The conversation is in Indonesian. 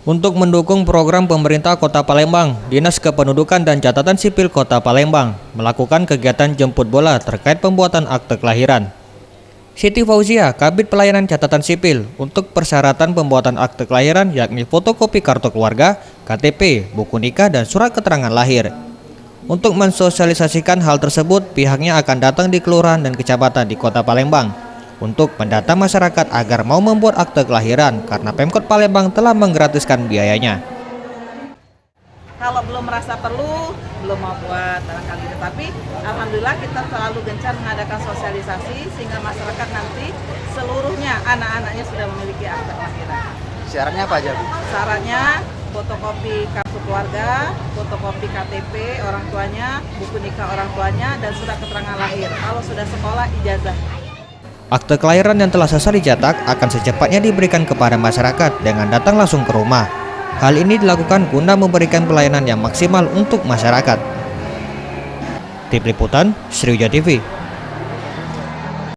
Untuk mendukung program pemerintah Kota Palembang, Dinas Kependudukan dan Catatan Sipil Kota Palembang melakukan kegiatan jemput bola terkait pembuatan akte kelahiran. Siti Fauzia, Kabid Pelayanan Catatan Sipil, untuk persyaratan pembuatan akte kelahiran yakni fotokopi kartu keluarga, KTP, buku nikah, dan surat keterangan lahir. Untuk mensosialisasikan hal tersebut, pihaknya akan datang di kelurahan dan kecamatan di Kota Palembang untuk mendata masyarakat agar mau membuat akte kelahiran karena Pemkot Palembang telah menggratiskan biayanya. Kalau belum merasa perlu, belum mau buat barangkali, tapi alhamdulillah kita selalu gencar mengadakan sosialisasi sehingga masyarakat nanti seluruhnya anak-anaknya sudah memiliki akte kelahiran. Syaratnya apa aja, Bu? Syaratnya fotokopi kartu keluarga, fotokopi KTP orang tuanya, buku nikah orang tuanya, dan surat keterangan lahir. Kalau sudah sekolah, ijazah. Akte kelahiran yang telah selesai dicetak akan secepatnya diberikan kepada masyarakat dengan datang langsung ke rumah. Hal ini dilakukan guna memberikan pelayanan yang maksimal untuk masyarakat. Tim Liputan, Sriwijaya TV.